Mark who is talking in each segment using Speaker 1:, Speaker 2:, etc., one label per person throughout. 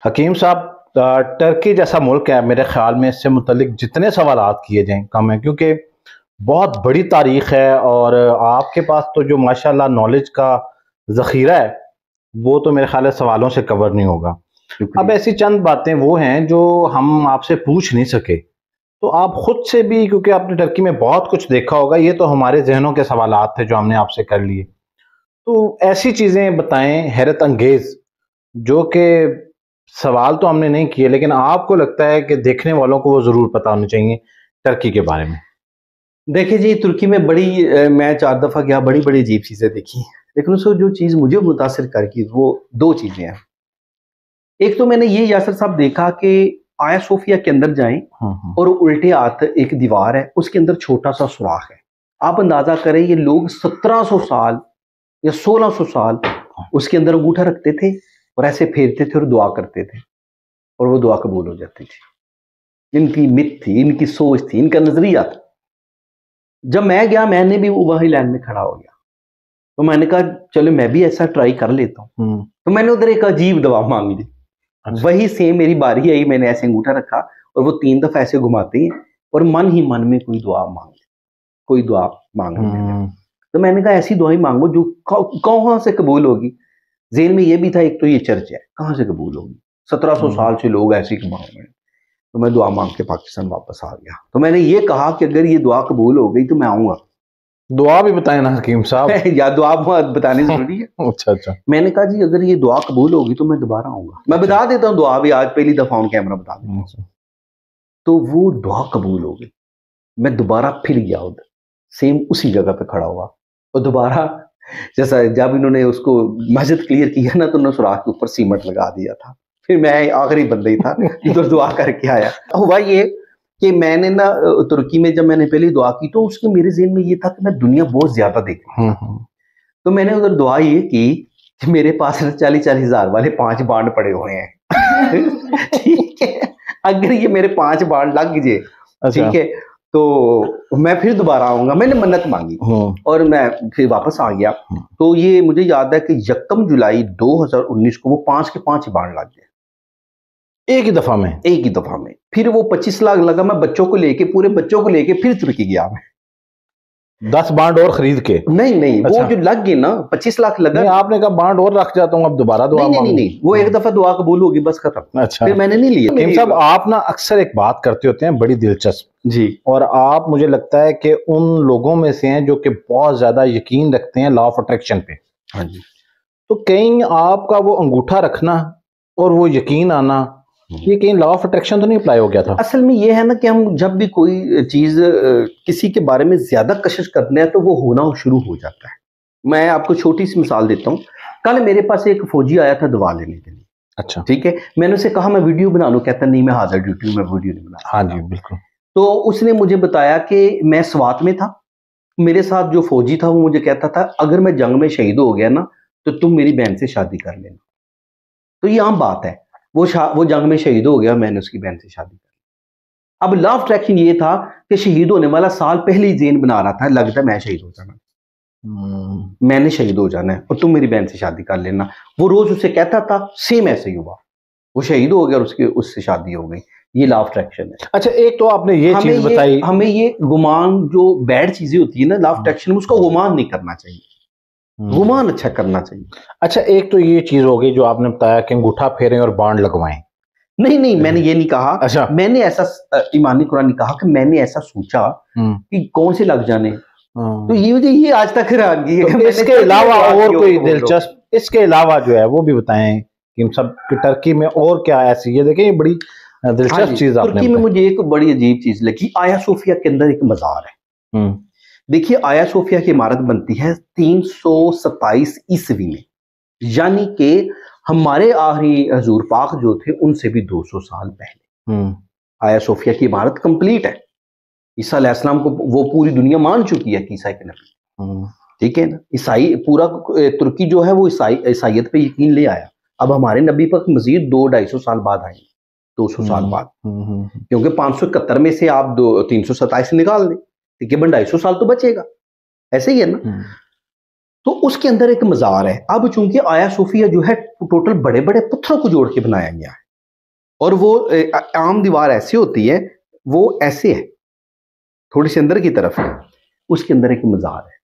Speaker 1: حکیم صاحب، ٹرکی جیسا ملک ہے، میرے خیال میں اس سے متعلق جتنے سوالات کیے جائیں کم ہیں، کیونکہ بہت بڑی تاریخ ہے اور آپ کے پاس تو جو ماشاءاللہ نالج کا ذخیرہ ہے وہ تو میرے خیال ہے سوالوں سے کور نہیں ہوگا۔ اب ایسی چند باتیں وہ ہیں جو ہم آپ سے پوچھ نہیں سکے، تو آپ خود سے بھی، کیونکہ آپ نے ٹرکی میں بہت کچھ دیکھا ہوگا، یہ تو ہمارے ذہنوں کے سوالات تھے جو ہم نے آپ سے کر لیے، تو ایسی چیزیں بتائیں حیرت انگیز جو کہ سوال تو ہم نے نہیں کیے لیکن آپ کو لگتا ہے کہ دیکھنے والوں کو وہ ضرور پتہ ہونا چاہیے ٹرکی کے بارے میں۔
Speaker 2: دیکھیں جی، ترکی میں میں 4 دفعہ گیا، بڑی بڑی عجیب چیزیں دیکھی، لیکن اس کو جو چیز مجھے متاثر کر کی وہ 2 چیزیں ہیں۔ ایک تو میں نے یہ یاسر صاحب دیکھا کہ آیا صوفیہ کے اندر جائیں اور الٹے ہاتھ ایک دیوار ہے، اس کے اندر چھوٹا سا سوراخ ہے۔ آپ اندازہ کریں یہ لوگ 1700 سال یا 1600 سال اس کے اندر انگوٹھا رکھتے تھے اور ایسے پھیرتے تھے اور دعا کرتے تھے اور وہ دعا قبول ہو جاتی تھی۔ ان کی مت تھی، ان کی سوچ تھی، ان کا نظریہ تھا۔ جب میں گیا میں نے بھی وہی لائن میں کھڑا ہو گیا، تو میں نے کہا چلو میں بھی ایسا ٹرائی کر لیتا ہوں، تو میں نے ادھر ایک عجیب دعا مانگ لی۔ وہی سیم میری باری آئی، میں نے ایسے انگوٹھا رکھا اور وہ 3 دفعہ ایسے گھماتے ہیں اور من ہی من میں کوئی دعا مانگ لی، کوئی دعا مانگ لی۔ تو میں نے کہا ایسی دعائیں مانگو جو کہاں سے قبول ہوگی۔ ذہن میں یہ بھی تھا ایک تو یہ چرچ ہے، کہاں سے قبول ہوگی، 1700 سال سے لوگ ایسے ہی مانگ رہے ہیں۔ تو میں دعا مانگ کے پاکستان واپس آ گیا۔ تو میں نے یہ کہا کہ اگر یہ دعا قبول ہو گئی تو میں آؤں گا۔
Speaker 1: دعا بھی بتائیں نا حکیم صاحب۔
Speaker 2: یا دعا بتانے ضروری ہے؟
Speaker 1: اچھا۔
Speaker 2: میں نے کہا جی اگر یہ دعا قبول ہوگی تو میں دوبارہ آؤں گا۔ میں بتا دیتا ہوں دعا بھی، آج پہلی دفعہ آن کیمرہ بتا دیتا ہوں۔ تو وہ دعا قبول ہو گئی، میں دوبارہ پھر گیا ادھر، سیم اسی جگہ پہ کھڑا ہوا اور دوبارہ جیسا جب انہوں نے اس کو مسجد کلیئر کیا نا تو انہوں نے سوراخ کے اوپر سیمنٹ لگا دیا تھا۔ پھر میں آخری بندہ ہی تھا ادھر دعا کر کے آیا۔ ہوا یہ کہ میں نے نا ترکی میں جب میں نے پہلی دعا کی تو اس کے میرے ذہن میں یہ تھا کہ میں دنیا بہت زیادہ دیکھوں، تو میں نے ادھر دعا یہ کی کہ میرے پاس 40-40 ہزار والے 5 بانڈ پڑے ہوئے ہیں، ٹھیک ہے، اگر یہ میرے 5 بانڈ لگ جائے ٹھیک ہے تو میں پھر دوبارہ آؤں گا۔ میں نے منت مانگی اور میں پھر واپس آ گیا۔ تو یہ مجھے یاد ہے کہ 1 جولائی 2019 کو وہ 5 کے 5 بانڈ لگ گئے
Speaker 1: ایک ہی دفعہ میں۔
Speaker 2: پھر وہ 25 لاکھ لگا، میں بچوں کو لے کے، پورے بچوں کو لے کے پھر ترکی گیا میں
Speaker 1: 10 بانڈ اور خرید کے۔
Speaker 2: نہیں وہ جو لگ گئے نا 25 لاکھ لگا۔
Speaker 1: آپ نے کہا بانڈ اور رکھ جاتا ہوں اب دوبارہ دعا مانگوں۔
Speaker 2: نہیں وہ ایک دفعہ دعا قبول ہوگی بس ختم۔
Speaker 1: اچھا،
Speaker 2: پھر میں نے نہیں لیا۔
Speaker 1: حکیم صاحب آپ نا اکثر ایک بات کرتے ہوتے ہیں بڑی دلچسپ
Speaker 2: جی،
Speaker 1: اور آپ مجھے لگتا ہے کہ ان لوگوں میں سے ہیں جو کہ بہت زیادہ یقین رکھتے ہیں لا آف اٹریکشن پہ۔
Speaker 2: ہاں جی۔
Speaker 1: تو کہیں آپ کا وہ انگوٹھا رکھنا اور وہ یقین آنا، یہ کہیں لا آف اٹریکشن تو نہیں اپلائی ہو گیا تھا؟
Speaker 2: اصل میں یہ ہے نا کہ ہم جب بھی کوئی چیز کسی کے بارے میں زیادہ کشش کرتے ہیں تو وہ ہونا شروع ہو جاتا ہے۔ میں آپ کو چھوٹی سی مثال دیتا ہوں۔ کل میرے پاس ایک فوجی آیا تھا دعا لینے کے لیے،
Speaker 1: اچھا
Speaker 2: ٹھیک ہے، میں نے اسے کہا میں ویڈیو بنا لوں، کہتا نہیں میں حاضر ڈیوٹی ہوں، میں ویڈیو نہیں بنا۔
Speaker 1: ہاں جی بالکل۔
Speaker 2: تو اس نے مجھے بتایا کہ میں سوات میں تھا، میرے ساتھ جو فوجی تھا وہ مجھے کہتا تھا اگر میں جنگ میں شہید ہو گیا نا تو تم میری بہن سے شادی کر لینا۔ تو یہ عام بات ہے، وہ جنگ میں شہید ہو گیا، میں نے اس کی بہن سے شادی کر لی۔ اب لا آف اٹریکشن یہ تھا کہ شہید ہونے والا سال پہلے ہی ذہن بنا رہا تھا، لگتا ہے میں شہید ہو جانا، میں نے شہید ہو جانا ہے اور تم میری بہن سے شادی کر لینا۔ وہ روز اسے کہتا تھا، سیم ایسے ہی ہوا، وہ شہید ہو گیا اور اس سے شادی ہو گئی۔ یہ لا آف اٹریکشن ہے۔
Speaker 1: اچھا ایک تو آپ نے یہ چیز بتائی،
Speaker 2: ہمیں یہ گمان جو بیڈ چیزیں ہوتی ہیں نا لا آف اٹریکشن میں، اس کا گمان نہیں کرنا چاہیے، گمان اچھا کرنا چاہیے۔
Speaker 1: اچھا ایک تو یہ چیز ہو گئی جو آپ نے بتایا کہ انگوٹھا پھیریں اور بانڈ لگوائیں۔
Speaker 2: نہیں میں نے یہ نہیں کہا۔
Speaker 1: اچھا
Speaker 2: میں نے ایسا ایمانی قرآن نے کہا کہ میں نے ایسا سوچا کہ کون سے لگ جانے، تو یہ آج تک حیرانگی ہے۔
Speaker 1: اس کے علاوہ اور کوئی دلچسپ، اس کے علاوہ جو ہے وہ بھی بتائیں کہ سب ٹرکی میں اور کیا ایسی، یہ دیکھیں یہ بڑی دلچسپ چیز آپ نے
Speaker 2: ترکی میں مجھے ایک بڑی عجیب چیز لگی، آیا صوفیہ کے اندر ایک مزار ہے۔ دیکھیے آیا صوفیہ کی عمارت بنتی ہے 327 عیسوی میں، یعنی کہ ہمارے آخری حضور پاک جو تھے ان سے بھی 200 سال پہلے آیا صوفیہ کی عمارت کمپلیٹ ہے۔ عیسیٰ علیہ السلام کو وہ پوری دنیا مان چکی ہے کہ عیسیٰ کے نبی، ٹھیک ہے نا۔ عیسائی پورا ترکی جو ہے وہ عیسائیت پہ یقین لے آیا۔ اب ہمارے نبی پاک مزید 200-250 سال بعد آئیں گے، 200 سال بعد، کیونکہ 571 میں سے آپ 327 نکال دیں، تقریباً 250 سال تو بچے گا، ایسے ہی ہے نا۔ تو اس کے اندر ایک مزار ہے۔ اب چونکہ آیا صوفیہ جو ہے ٹوٹل بڑے بڑے پتھروں کو جوڑ کے بنایا گیا ہے، اور وہ عام دیوار ایسی ہوتی ہے، وہ ایسے ہے، تھوڑی سی اندر کی طرف ہے، اس کے اندر ایک مزار ہے۔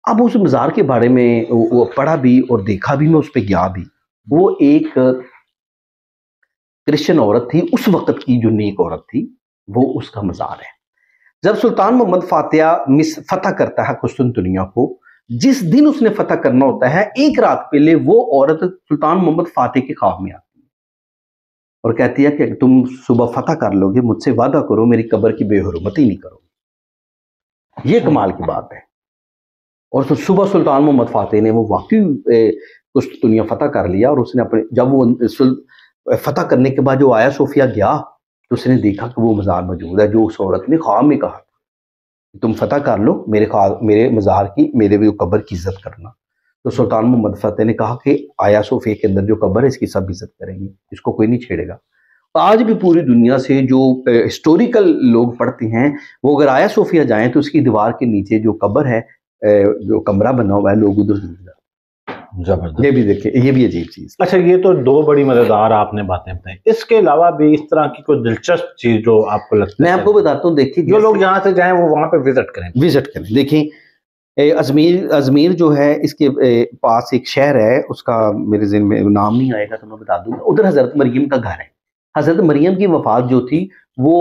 Speaker 2: اب اس مزار کے بارے میں وہ پڑھا بھی اور دیکھا بھی، میں اس پہ گیا بھی۔ وہ ایک کرسچن عورت تھی اس وقت کی، جو نیک عورت تھی، وہ اس کا مزار ہے۔ جب سلطان محمد فتح کرتا ہے قسطنطنیہ کو، جس دن اس نے فتح کرنا ہوتا ہے، ایک رات پہلے وہ عورت سلطان محمد فاتح کے خواب میں آتی ہے اور کہتی ہے کہ تم صبح فتح کر لو گے، مجھ سے وعدہ کرو میری قبر کی بے حرمتی نہیں کرو۔ یہ کمال کی بات ہے۔ اور تو صبح سلطان محمد فاتح نے وہ واقعی قسطنطنیہ فتح کر لیا، اور اس نے جب وہ فتح کرنے کے بعد جو آیا صوفیہ گیا تو اس نے دیکھا کہ وہ مزار موجود ہے جو اس عورت نے خواب میں کہا تم فتح کر لو میرے مزار کی، میرے بھی قبر کی عزت کرنا۔ تو سلطان محمد فتح نے کہا کہ آیا صوفیہ کے اندر جو قبر ہے اس کی سب عزت کریں گے، اس کو کوئی نہیں چھیڑے گا۔ آج بھی پوری دنیا سے جو ہسٹوریکل لوگ پڑھتے ہیں، وہ اگر آیا صوفیہ جائیں تو اس کی دیوار کے نیچے جو قبر ہے، جو کمرہ بنا ہوا ہے، لوگ ادھر ضرور جاتے ہیں۔
Speaker 1: زبردست۔
Speaker 2: یہ بھی دیکھیں، یہ بھی عجیب چیز۔
Speaker 1: اچھا، یہ تو دو بڑی مزیدار آپ نے باتیں بتائیں، اس کے علاوہ بھی اس طرح کی کوئی دلچسپ چیز جو آپ کو لگتا ہے؟
Speaker 2: میں آپ کو بتاتا ہوں، دیکھیں
Speaker 1: جو لوگ جہاں سے جائیں وہ وہاں پہ وزٹ کریں۔
Speaker 2: دیکھیں ازمیر جو ہے، اس کے پاس ایک شہر ہے، اس کا میرے ذہن میں نام نہیں آئے گا تو میں بتا دوں گا۔ ادھر حضرت مریم کا گھر ہے۔ حضرت مریم کی وفات جو تھی وہ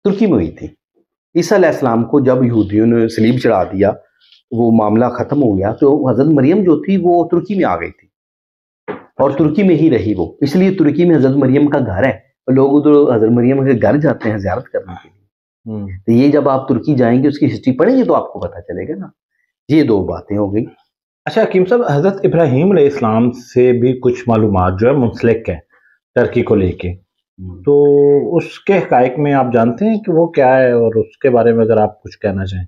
Speaker 2: ترکی میں ہوئی تھی۔ عیسیٰ علیہ السلام کو جب یہودیوں نے صلیب چڑھا دیا، وہ معاملہ ختم ہو گیا، تو حضرت مریم جو تھی وہ ترکی میں آ گئی تھی اور ترکی میں ہی رہی وہ، اس لیے ترکی میں حضرت مریم کا گھر ہے، اور لوگ ادھر حضرت مریم کے گھر جاتے ہیں زیارت کرنے کے لیے۔ تو یہ جب آپ ترکی جائیں گے، اس کی ہسٹری پڑھیں گے تو آپ کو پتہ چلے گا نا۔ یہ دو باتیں ہو گئی۔
Speaker 1: اچھا حکیم صاحب، حضرت ابراہیم علیہ السلام سے بھی کچھ معلومات جو ہے منسلک ہے ترکی کو لے کے، تو اس کے حقائق میں آپ جانتے ہیں کہ وہ کیا ہے، اور اس کے بارے میں اگر آپ کچھ کہنا چاہیں؟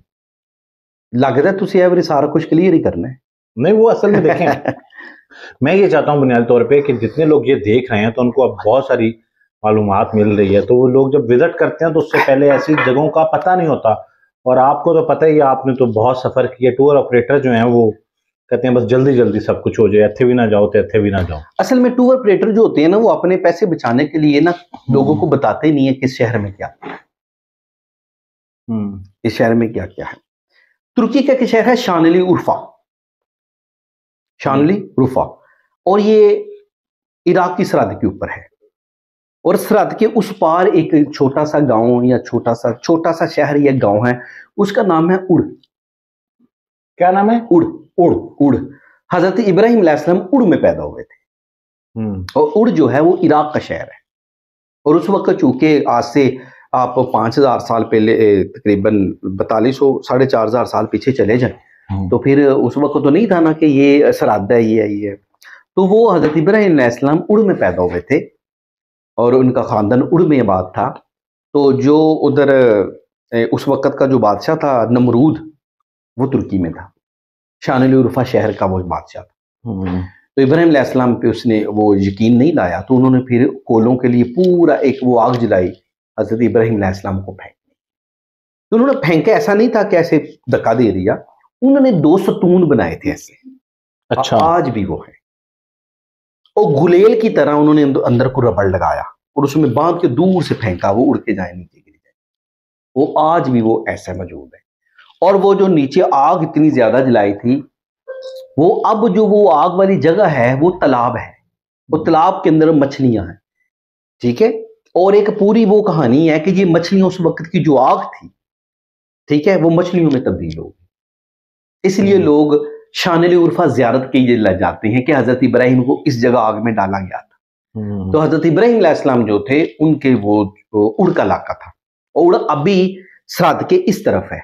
Speaker 2: لگتا ہے تسی ایوری سارا کچھ کلیئر ہی کرنا ہے۔
Speaker 1: نہیں، وہ اصل میں دیکھیں میں یہ چاہتا ہوں بنیادی طور پہ کہ جتنے لوگ یہ دیکھ رہے ہیں تو ان کو اب بہت ساری معلومات مل رہی ہے، تو وہ لوگ جب وزٹ کرتے ہیں تو اس سے پہلے ایسی جگہوں کا پتہ نہیں ہوتا، اور آپ کو تو پتہ ہی ہے، آپ نے تو بہت سفر کیا۔ ٹور آپریٹر جو ہیں وہ کہتے ہیں بس جلدی جلدی سب کچھ ہو جائے، اتھے بھی نہ جاؤ تو اتھے بھی نہ جاؤ۔
Speaker 2: اصل میں ٹور آپریٹر جو ہوتے ہیں نا، وہ اپنے پیسے بچانے کے لیے نا لوگوں کو بتاتے ہی نہیں ہے کہ اس شہر میں کیا اس شہر میں کیا کیا ہے۔ ترکی کا ایک شہر ہے شانلی عرفہ، اور یہ عراق کی سرحد کے اوپر ہے، اور سرحد کے اس پار ایک چھوٹا سا گاؤں یا چھوٹا سا شہر یا گاؤں ہے، اس کا نام ہے اڑ۔
Speaker 1: کیا نام ہے؟
Speaker 2: اڑ۔ حضرت ابراہیم علیہ السلام اڑ میں پیدا ہوئے تھے، اور اڑ جو ہے وہ عراق کا شہر ہے، اور اس وقت چونکہ آج سے آپ 5000 سال پہلے، تقریباً 4200 4500 سال پیچھے چلے جائیں، تو پھر اس وقت تو نہیں تھا نا کہ یہ سرحد ہے، یہ ہے۔ تو وہ حضرت ابراہیم علیہ السلام اڑ میں پیدا ہوئے تھے، اور ان کا خاندان اڑ میں آباد تھا۔ تو جو ادھر اس وقت کا جو بادشاہ تھا نمرود، وہ ترکی میں تھا، شانلی عرفہ شہر کا وہ بادشاہ تھا۔ تو ابراہیم علیہ السلام پہ اس نے وہ یقین نہیں لایا، تو انہوں نے پھر کولوں کے لیے پورا ایک وہ آگ جلائی، حضرت ابراہیم علیہ السلام کو پھینک۔ تو انہوں نے پھینکا، ایسا نہیں تھا کہ ایسے دھکا دے دیا، انہوں نے 2 ستون بنائے تھے ایسے۔
Speaker 1: اچھا،
Speaker 2: آج بھی وہ ہے، اور گلیل کی طرح انہوں نے اندر کو ربڑ لگایا اور اس میں باندھ کے دور سے پھینکا، وہ اڑ کے جائے نیچے گر جائے۔ وہ آج بھی وہ ایسا موجود ہے۔ اور وہ جو نیچے آگ اتنی زیادہ جلائی تھی، وہ اب جو وہ آگ والی جگہ ہے وہ تالاب ہے، وہ تالاب کے اندر مچھلیاں ہیں، ٹھیک ہے۔ اور ایک پوری وہ کہانی ہے کہ یہ مچھلیاں اس وقت کی جو آگ تھی، ٹھیک ہے، وہ مچھلیوں میں تبدیل ہو گئی۔ اس لیے لوگ شانلی عرفہ زیارت کے لیے جاتے ہیں کہ حضرت ابراہیم کو اس جگہ آگ میں ڈالا گیا تھا۔ تو حضرت ابراہیم علیہ السلام جو تھے، ان کے وہ اڑ کا علاقہ تھا، اور اڑ ابھی سرحد کے اس طرف ہے،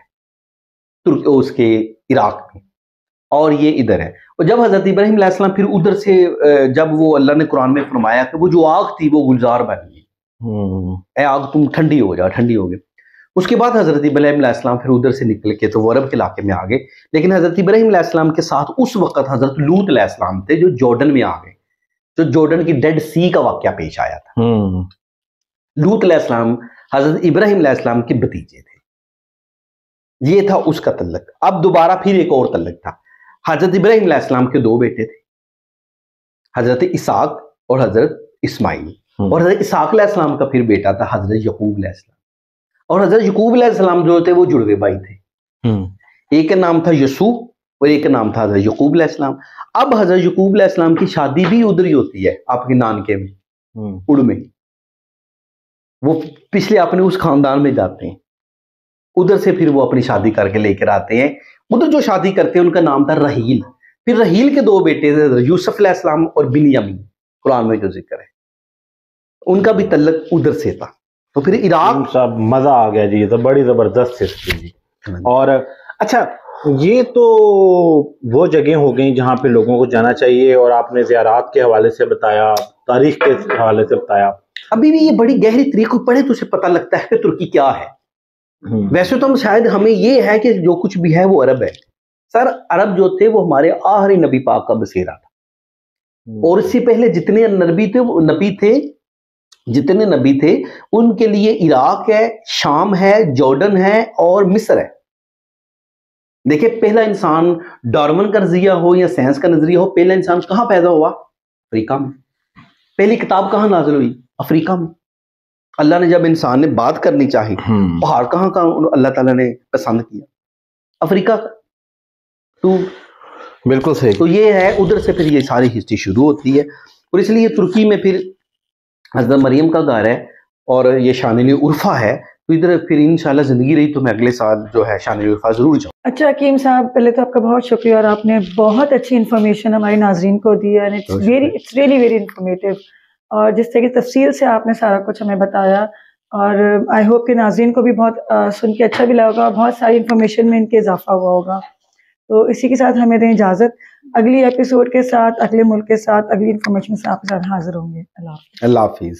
Speaker 2: اس کے عراق میں، اور یہ ادھر ہے۔ اور جب حضرت ابراہیم علیہ السلام پھر ادھر سے، جب وہ اللہ نے قرآن میں فرمایا کہ وہ جو آگ تھی وہ گلزار بن گئی، اے آگ تم ٹھنڈی ہو جا، ٹھنڈی ہو گئی۔ اس کے بعد حضرت ابراہیم علیہ السلام پھر ادھر سے نکل کے تو وہ عرب کے علاقے میں آ گئے، لیکن حضرت ابراہیم علیہ السلام کے ساتھ اس وقت حضرت لوط علیہ السلام تھے، جو جارڈن میں آ گئے، جو جارڈن کی ڈیڈ سی کا واقعہ پیش آیا تھا۔ لوط علیہ السلام حضرت ابراہیم علیہ السلام کے بھتیجے تھے، یہ تھا اس کا تعلق۔ اب دوبارہ پھر ایک اور تعلق تھا۔ حضرت ابراہیم علیہ السلام کے 2 بیٹے تھے، حضرت اسحاق اور حضرت اسماعیل، اور حضرت اسحاق علیہ السلام کا پھر بیٹا تھا حضرت یعقوب علیہ السلام، اور حضرت یعقوب علیہ السلام جو تھے وہ جڑوے بھائی تھے، ایک کا نام تھا یسوع اور ایک کا نام تھا حضرت یعقوب علیہ السلام۔ اب حضرت یعقوب علیہ السلام کی شادی بھی ادھر ہی ہوتی ہے آپ کے نانکے میں، اڑ میں، وہ پچھلے اپنے اس خاندان میں جاتے ہیں، ادھر سے پھر وہ اپنی شادی کر کے لے کر آتے ہیں۔ ادھر جو شادی کرتے ہیں ان کا نام تھا رحیل، پھر رحیل کے دو بیٹے تھے یوسف علیہ السلام اور بنیامین، قرآن میں جو ذکر ہے ان کا بھی تعلق ادھر سے تھا۔ تو پھر عراق
Speaker 1: صاحب مزہ آ گیا جی، یہ تو بڑی زبردست ہسٹری جی۔ اور اچھا یہ تو وہ جگہ ہو گئیں جہاں پہ لوگوں کو جانا چاہیے، اور آپ نے زیارات کے حوالے سے بتایا، تاریخ کے حوالے سے بتایا۔
Speaker 2: ابھی بھی یہ بڑی گہری تاریخ کو پڑھے تو اسے پتہ لگتا ہے کہ ترکی کیا ہے۔ ویسے تو ہم شاید ہمیں یہ ہے کہ جو کچھ بھی ہے وہ عرب ہے، سر عرب جو تھے وہ ہمارے آخری نبی پاک کا بسیرا تھا، اور اس سے پہلے جتنے نبی تھے ان کے لیے عراق ہے، شام ہے، جارڈن ہے اور مصر ہے۔ دیکھیں پہلا انسان ڈارون کا نظریہ ہو یا سائنس کا نظریہ ہو، پہلا انسان کہاں پیدا ہوا؟ افریقہ میں۔ پہلی کتاب کہاں نازل ہوئی؟ افریقہ میں۔ اللہ نے جب انسان نے بات کرنی چاہی، پہاڑ کہاں اللہ تعالیٰ نے پسند کیا؟ افریقہ کا۔ تو
Speaker 1: بالکل صحیح۔
Speaker 2: تو یہ ہے، ادھر سے پھر یہ ساری ہسٹری شروع ہوتی ہے، اور اس لیے ترکی میں پھر حضرت مریم کا گھر ہے اور یہ شان عرفہ ہے، تو ادھر پھر انشاءاللہ زندگی رہی تو میں اگلے سال جو ہے شان عرفہ ضرور جاؤں۔
Speaker 3: اچھا حکیم صاحب، پہلے تو آپ کا بہت شکریہ، اور آپ نے بہت اچھی انفارمیشن ہمارے ناظرین کو دی ہے، اٹس ریئلی ویری انفارمیٹیو، اور جس طرح کی تفصیل سے آپ نے سارا کچھ ہمیں بتایا، اور آئی ہوپ کہ ناظرین کو بھی بہت سن کے اچھا بھی لگا ہوگا، بہت ساری انفارمیشن میں ان کے اضافہ ہوا ہوگا۔ تو اسی کے ساتھ ہمیں دیں اجازت، اگلی ایپیسوڈ کے ساتھ، اگلے ملک کے ساتھ، اگلی انفارمیشن سے آپ کے ساتھ حاضر ہوں گے۔ اللہ حافظ۔
Speaker 2: اللہ حافظ۔